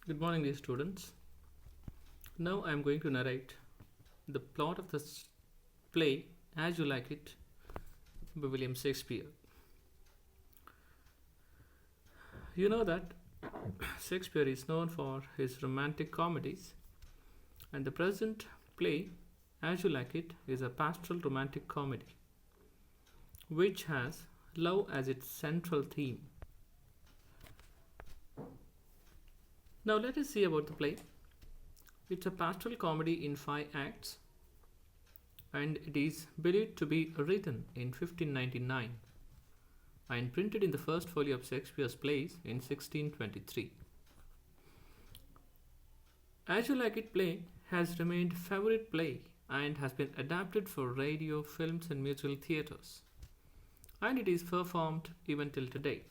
Good morning, dear students. Now I am going to narrate the plot of the play As You Like It by William Shakespeare. You know that Shakespeare is known for his romantic comedies, and the present play As You Like It is a pastoral romantic comedy which has love as its central theme. Now let us see about the play. It's a pastoral comedy in 5 acts, and it is believed to be written in 1599 and printed in the first folio of Shakespeare's plays in 1623. As You Like It play has remained favorite play and has been adapted for radio, films and musical theatres, and it is performed even till today.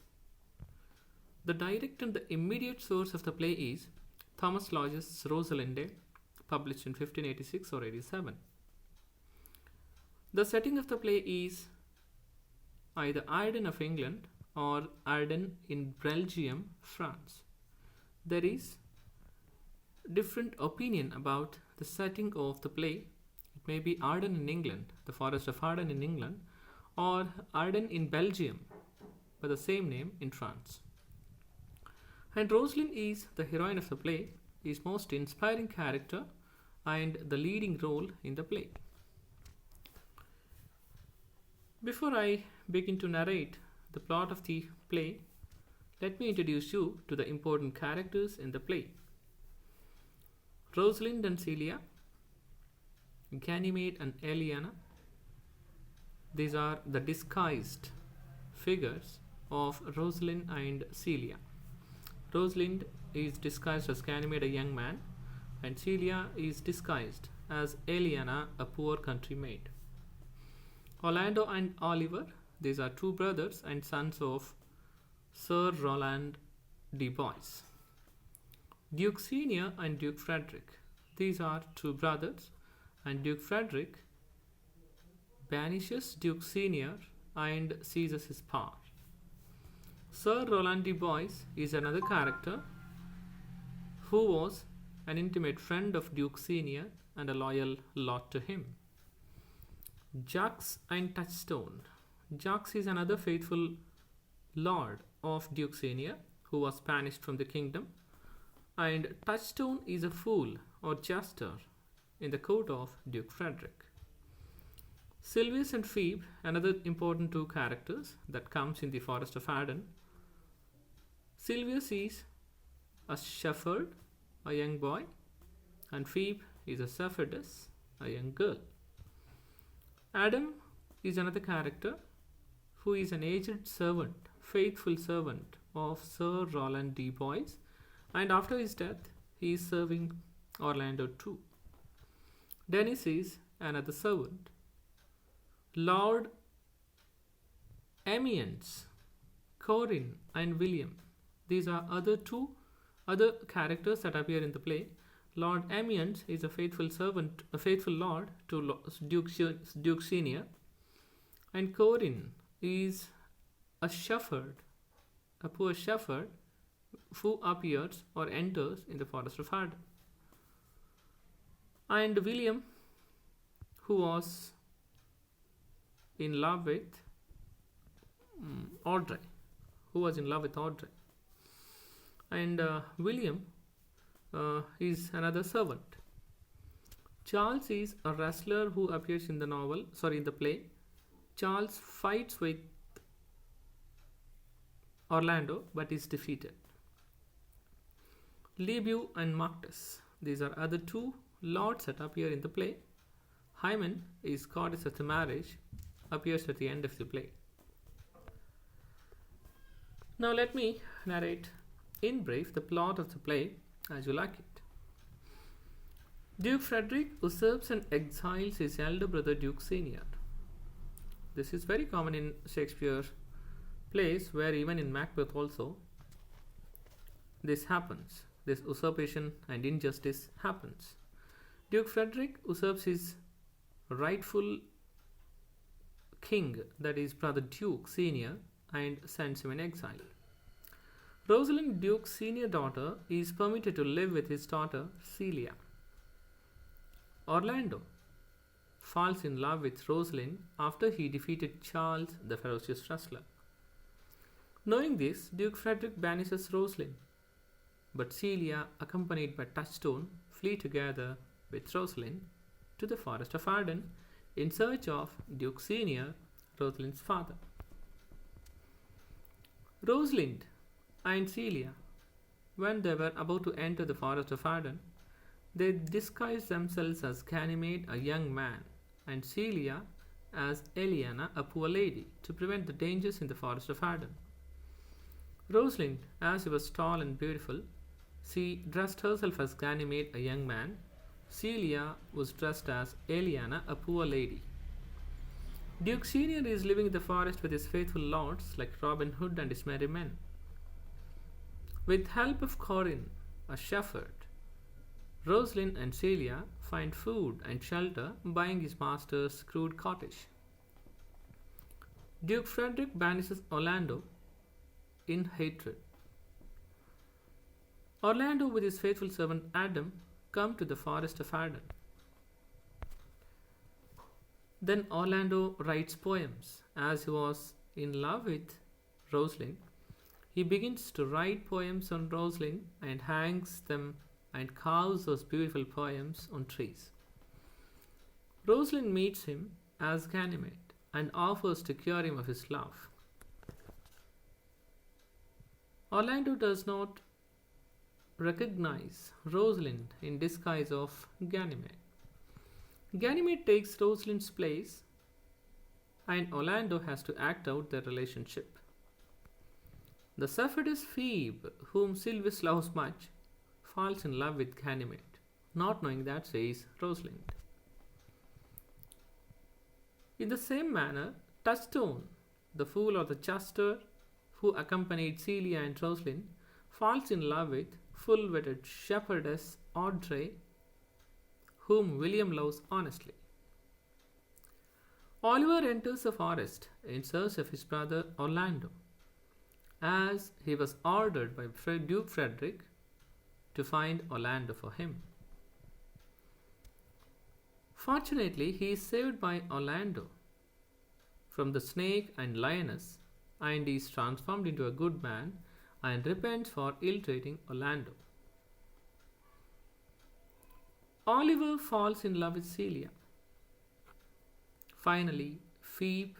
The direct and the immediate source of the play is Thomas Lodge's Rosalinde, published in 1586 or 87. The setting of the play is either Ardennes of England or Ardennes in Belgium, France. There is different opinion about the setting of the play. It may be Ardennes in England, the forest of Ardennes in England, or Ardennes in Belgium, by the same name in France. And Rosalind is the heroine of the play, is most inspiring character and the leading role in the play. Before I begin to narrate the plot of the play, let me introduce you to the important characters in the play. Rosalind and Celia, Ganymede and Eliana. These are the disguised figures of Rosalind and Celia. Rosalind is disguised as Ganymede, a young man, and Celia is disguised as Eliana, a poor country maid. Orlando and Oliver, these are two brothers and sons of Sir Roland de Boys. Duke Senior and Duke Frederick, these are two brothers, and Duke Frederick banishes Duke Senior and seizes his power. Sir Roland de Boys is another character who was an intimate friend of Duke Senior and a loyal lord to him. Jux and Touchstone. Jux is another faithful lord of Duke Senior who was banished from the kingdom, and Touchstone is a fool or jester in the court of Duke Frederick. Silvius and Phoebe, another important two characters that comes in the forest of Arden. Silvius is a shepherd, a young boy, and Phoebe is a shepherdess, a young girl. Adam is another character who is an aged servant, faithful servant of Sir Roland de Boys, and after his death he is serving Orlando too. Dennis is another servant. Lord Amiens, Corin and William. These are other characters that appear in the play. Lord Amiens is a faithful servant, a faithful lord to Duke Senior, and Corin is a shepherd, a poor shepherd who appears or enters in the forest of Arden. And William, who was in love with Audrey, and William is another servant. Charles is a wrestler who appears in the play. Charles fights with Orlando but is defeated. Lebeau and Marcus, these are other two lords that appear in the play. Hymen is goddess of the marriage, appears at the end of the play. Now let me narrate in brief the plot of the play As You Like It. Duke Frederick usurps and exiles his elder brother Duke Senior. This is very common in Shakespeare plays, where even in Macbeth also this happens. This usurpation and injustice happens. Duke Frederick usurps his rightful king, that is brother Duke Senior, and sends him in exile. Rosalind Duke's senior daughter is permitted to live with his daughter Celia. Orlando falls in love with Rosalind after he defeated Charles the ferocious wrestler. Knowing this, Duke Frederick banishes Rosalind, but Celia, accompanied by Touchstone, flee together with Rosalind to the forest of Arden in search of Duke Senior, Rosalind's father. Rosalind and Celia, when they were about to enter the forest of Arden, they disguised themselves as Ganymede, a young man, and Celia as Eliana, a poor lady, to prevent the dangers in the forest of Arden. Rosalind, as she was tall and beautiful, she dressed herself as Ganymede, a young man. Celia was dressed as Eliana, a poor lady. Duke Senior is living in the forest with his faithful lords like Robin Hood and his merry men. With help of Corin, a shepherd, Rosalind and Celia find food and shelter buying his master's crude cottage. Duke Frederick banishes Orlando in hatred. Orlando with his faithful servant Adam come to the forest of Arden. Then Orlando writes poems. As he was in love with Rosalind, he begins to write poems on Rosalind and hangs them and carves those beautiful poems on trees. Rosalind meets him as Ganymede and offers to cure him of his love. Orlando does not recognize Rosalind in disguise of Ganymede. Ganymede takes Rosalind's place and Orlando has to act out their relationship. The shepherdess Phoebe, whom Sylvius loves much, falls in love with Ganymede, not knowing that she is Rosalind. In the same manner, Touchstone, the fool or the jester who accompanied Celia and Rosalind, falls in love with full-witted shepherdess Audrey, whom William loves honestly. Oliver enters the forest in search of his brother Orlando, as he was ordered by Duke Frederick to find Orlando for him. Fortunately, he is saved by Orlando from the snake and lioness and is transformed into a good man and repents for ill-treating Orlando. Oliver falls in love with Celia. Finally, Phoebe,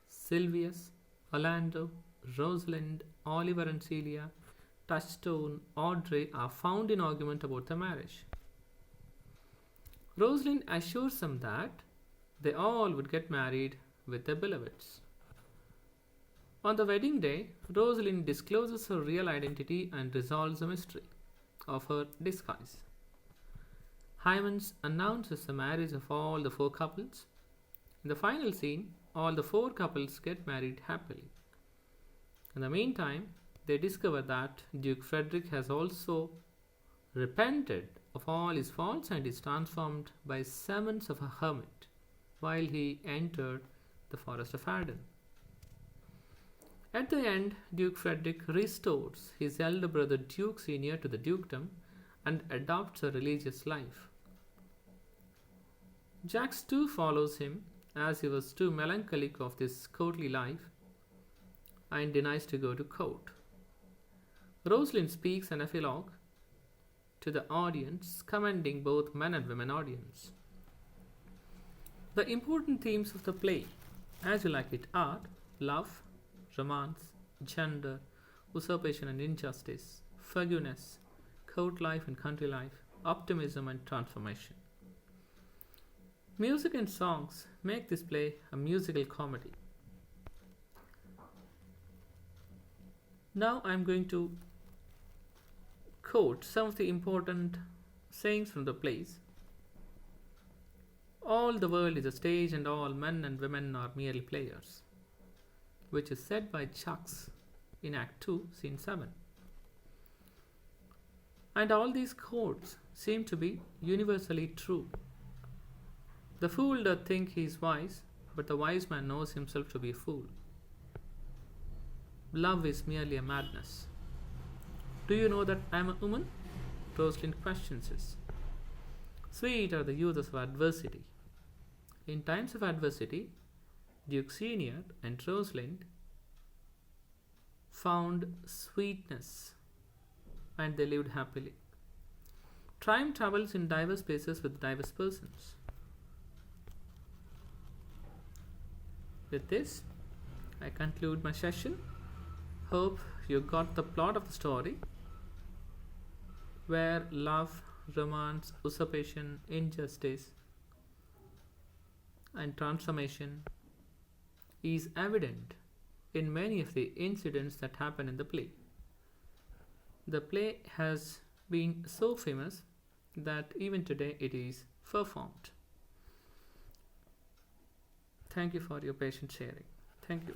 Sylvius, Orlando, Rosalind, Oliver and Celia, Touchstone, Audrey are found in argument about the marriage. Rosalind assures them that they all would get married with their beloveds. On the wedding day, Rosalind discloses her real identity and resolves the mystery of her disguise. Hymens announces the marriage of all the four couples. In the final scene, all the four couples get married happily. In the meantime, they discover that Duke Frederick has also repented of all his faults and is transformed by summons of a hermit while he entered the forest of Arden. At the end, Duke Frederick restores his elder brother Duke Senior to the dukedom and adopts a religious life. Jacques too follows him, as he was too melancholic of this courtly life and denies to go to court. Rosalind speaks an epilogue to the audience, commending both men and women audience. The important themes of the play, as you like it, are love, romance, gender, usurpation and injustice, forgiveness, court life and country life, optimism and transformation. Music and songs make this play a musical comedy. Now I am going to quote some of the important sayings from the plays. All the world is a stage and all men and women are merely players, which is said by Chucks in Act 2, Scene 7. And all these quotes seem to be universally true. The fool doth think he is wise, but the wise man knows himself to be a fool. Love is merely a madness. Do you know that I'm a woman? Rosalind questions us. Sweet are the uses of adversity. In times of adversity, Duke Senior and Rosalind found sweetness and they lived happily. Time travels in diverse spaces with diverse persons. With this, I conclude my session. Hope you got the plot of the story where love, romance, usurpation, injustice, and transformation is evident in many of the incidents that happen in the play. The play has been so famous that even today it is performed. Thank you for your patient sharing. Thank you.